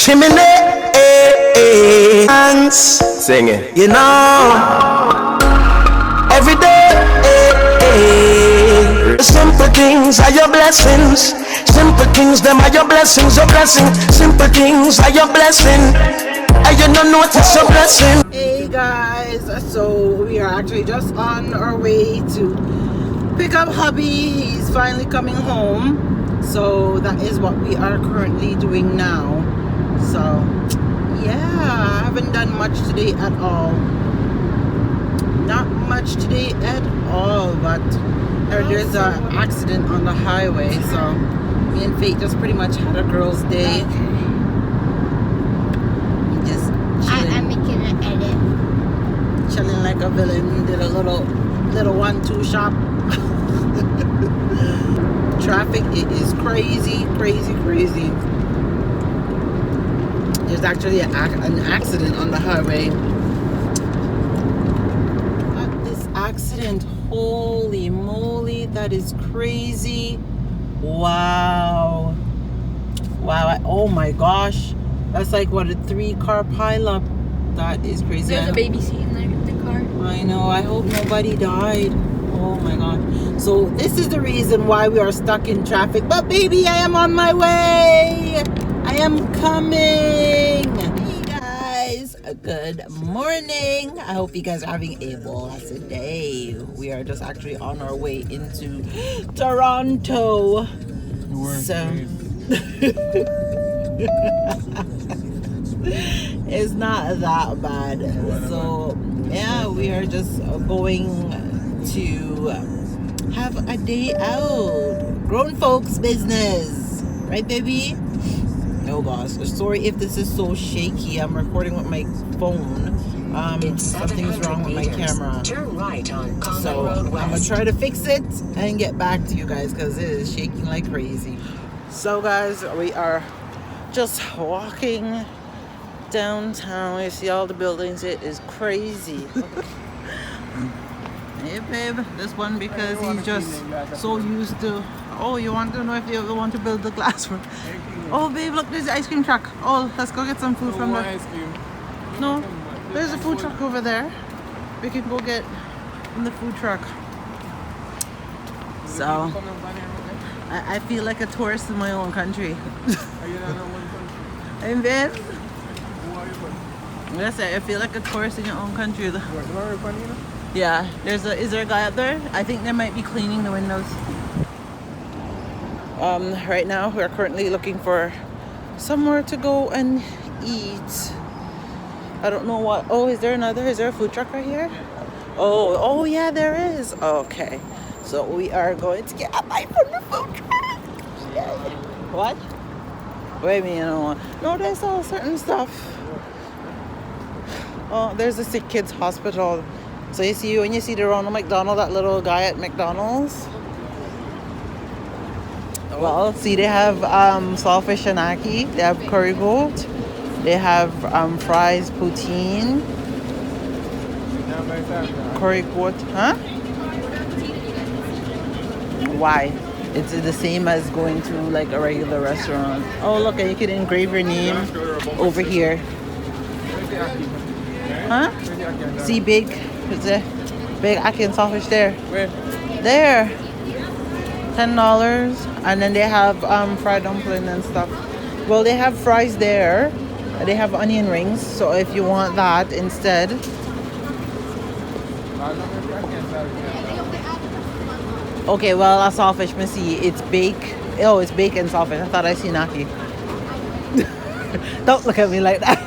chimney, hands, sing it. You know, every day, simple things are your blessings. Simple things, them are your blessings, your blessing. Simple things are your blessing. And you don't notice your blessing. Hey guys, so we are actually just on our way to pick up hubby. He's finally coming home, so that is what we are currently doing now. So yeah, I haven't done much today at all. Not much today at all, but there's an accident on the highway, so me and Faith just pretty much had a girls' day. Just I'm making an edit. chilling like a villain. Did a little 1-2 shop. Traffic, it is crazy. There's actually an accident on the highway. This accident, holy moly, that is crazy. Wow, oh my gosh, that's like what, a 3-car pileup. That is crazy. There's a baby seat in the car. I know, I hope nobody died. Oh my gosh. So this is the reason why we are stuck in traffic. But baby, I am on my way. I am coming. Hey guys, good morning. I hope you guys are having a blessed day. We are just actually on our way into Toronto. So it's not that bad. So yeah, we are just going to have a day out. Grown folks business, right baby? Oh gosh, sorry if this is so shaky. I'm recording with my phone. Something's wrong with my camera. Turn right on So I'm gonna try to fix it and get back to you guys because it is shaking like crazy. So guys, we are just walking downtown. You see all the buildings. It is crazy. Hey babe, this one because he's just so used to. Oh, you want to know if you ever want to build the glass room? Oh babe, look, there's the ice cream truck. Oh, let's go get some food from the ice cream. No, there's a food truck over there. We can go get in the food truck. So I feel like a tourist in my own country. Are you not in one country? And then Who are you from? yes, I feel like a tourist in your own country. What, Yeah, is there a guy out there? I think they might be cleaning the windows. Right now we're currently looking for somewhere to go and eat. I don't know what. Oh, is there a food truck right here? Oh yeah, there is. Okay, so we are going to get a bite from the food truck. What? Wait a minute, no, there's all certain stuff. Oh, there's a sick kids hospital. So you see, when you see the Ronald McDonald, that little guy at McDonald's. Well, see, they have saltfish and ackee. They have curry goat. They have fries, poutine, curry goat. Huh? Why? It's the same as going to like a regular restaurant. Oh, look, and you can engrave your name over here. Huh? See, big. It's a big ackee and saltfish there. Where? There. $10. And then they have fried dumpling and stuff. Well, they have fries there. They have onion rings. So if you want that instead. Okay, well, a saltfish, Missy. It's bake. Oh, it's bacon saltfish. I thought I seen ackee. Don't look at me like that.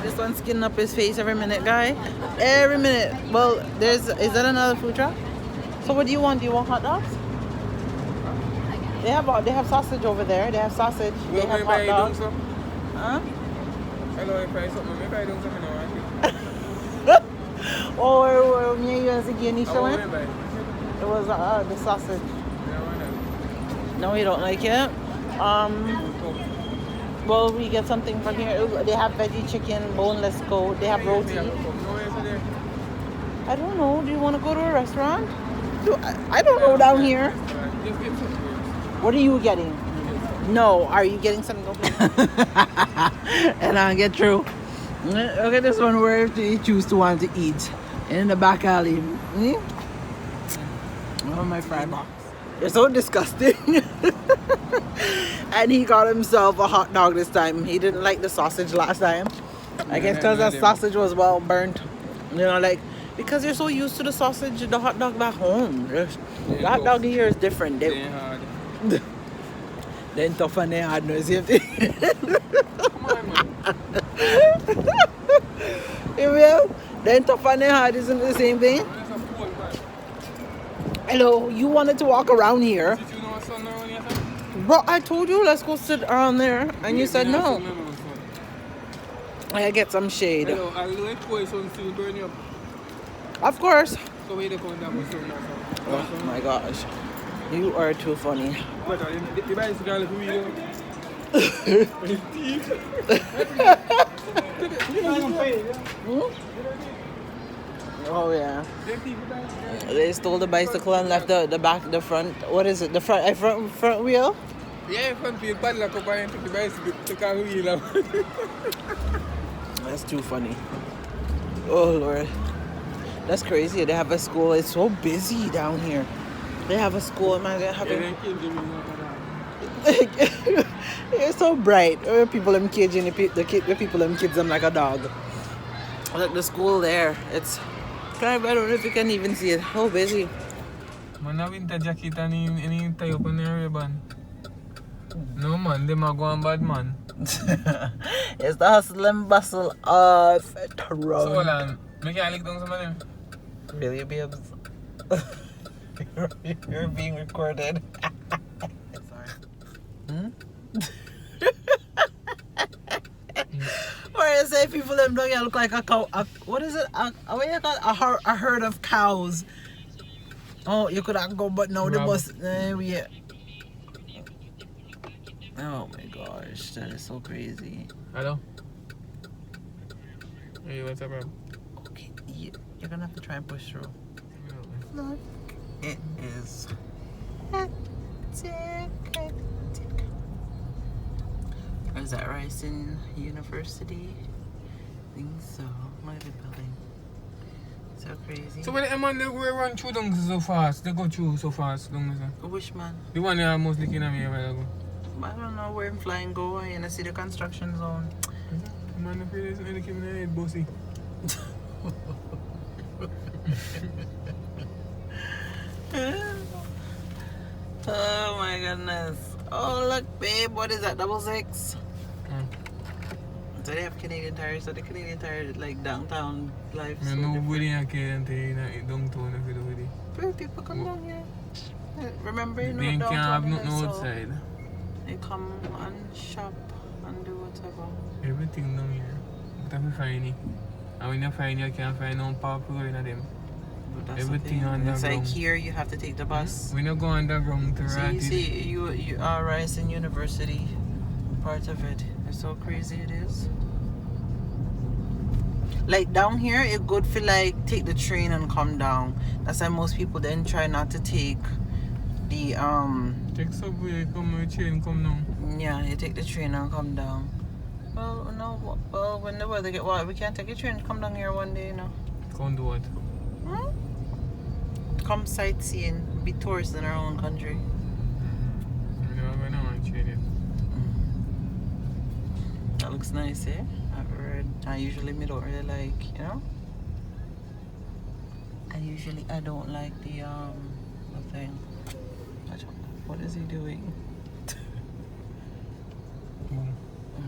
This one's skinning up his face every minute, guy. Every minute. Well, is that another food truck? So what do you want? Do you want hot dogs? They have sausage over there. They have sausage. They have hot dogs. Huh? Hello, if I something, if I do something now. Oh, me and Nisha went? It was the sausage. No, you don't like it? Well, we get something from here. They have veggie chicken, boneless goat. They have roti. I don't know. Do you want to go to a restaurant? I don't know down here. What are you getting? No, are you getting something open? And I'll get through. Look at this one where you choose to want to eat. In the back alley. Oh, my fry box. You're so disgusting. And he got himself a hot dog this time. He didn't like the sausage last time. I guess because the sausage was well burnt. You know, like, because you're so used to the sausage, the hot dog back home. The hot dog here is different. Then tough and they hard, no, same thing. Come on, man. You will? Then tough and they hard isn't the same thing? Hello, you wanted to walk around here. Did you know what's on around here, sir? Bro, I told you let's go sit around there, and you said no. I get some shade. Hello, I'll do it for you so still burn you up. Of course. So where they come down with some now, Oh my gosh. You are too funny. But the bicycle for you. Oh yeah. They stole the bicycle and left the front. What is it? The front wheel? Yeah, front wheel padlock up and took the bicycle, took our wheel out. That's too funny. Oh Lord. That's crazy. They have a school. It's so busy down here. They have a school. Imagine having. It's so bright. People them caging the people them kids them like a dog. Look, the school there. It's kind of, I don't know if you can even see it. How busy. Man, a winter jacket and he tie up on the ribbon. No man, they might go on bad man. It's the hustle and bustle of Toronto. So hold on, make you lick down some of them. Really, babes? You're being recorded. Sorry. Where I say people them don't look like a cow. What is it? What you call a herd of cows? Oh, you could have go, but now the bus. Yeah. Oh my gosh, that is so crazy. Hello? Hey, what's up, bro? Okay, you're gonna have to try and push through. Look, it is hectic. Is that Ryerson University? I think so. Might be building. So crazy. So when the man they run through down so fast, they go through so fast down there. Which man? The one that almost looking at me a while ago. I don't know where I'm flying go. I see the construction zone. The man that feels like looking in the head, bossy. Oh my goodness. Oh look babe, what is that? 66? So they have Canadian tires, so the Canadian tire like downtown life. So nobody can tell you that downtown if you do with it. Where people come down here. Remember you know They can't have nothing so outside. they come and shop and do whatever. Everything down here. But if you find it. And when you find it, you can't find no powerful in them. But that's Everything the thing. underground. It's like here you have to take the bus. When you go underground to So ride you it. see, you are Ryerson University, part of it. It's so crazy it is. Like down here, it's good for like take the train and come down. That's why most people then try not to take the Take subway, come with train, come down. yeah, you take the train and come down. Well, no, well when the weather get wild, we can't take a train and come down here one day, you know. Come do what? Come sightseeing, be tourists in our own country. We never went on train yet. That looks nice, eh? I've heard. I usually don't really like, you know. I don't like the thing. What is he doing?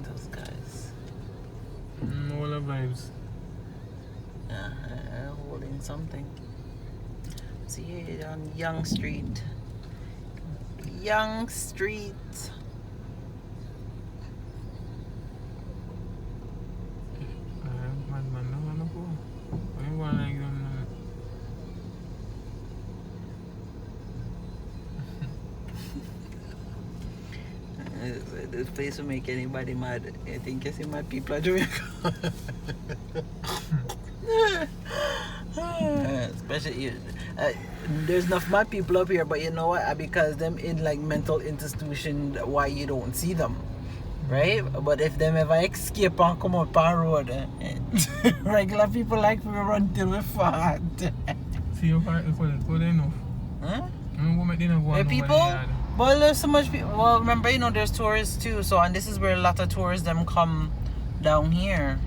Those guys. All the vibes. Holding something. See here on Young Street. Young Street. Man, no one go. Only one like them. This place will make anybody mad. I think you see mad people are doing. Especially There's enough mad people up here, but you know what? Because them in like mental institution, why you don't see them, right? But if them ever escape and come up on road, regular people like we run till we fat. See you for good enough. Huh? Hey, people? Well, there's so much people. Well, remember, you know, there's tourists too. So, and this is where a lot of tourists them come down here.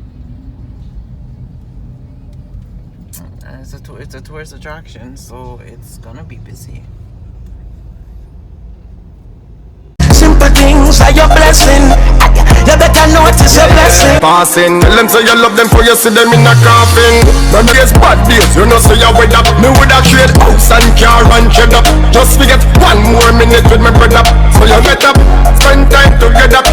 And it's a tourist attraction, so it's gonna be busy. Simple things are your blessing. You better notice your blessing. Passing, tell them say you love them for you see them in a coffin. None days bad days, you know say you weather. Me woulda trade house and car and cheddar. Just forget 1 more minute with my brother. So you get up, spend time together.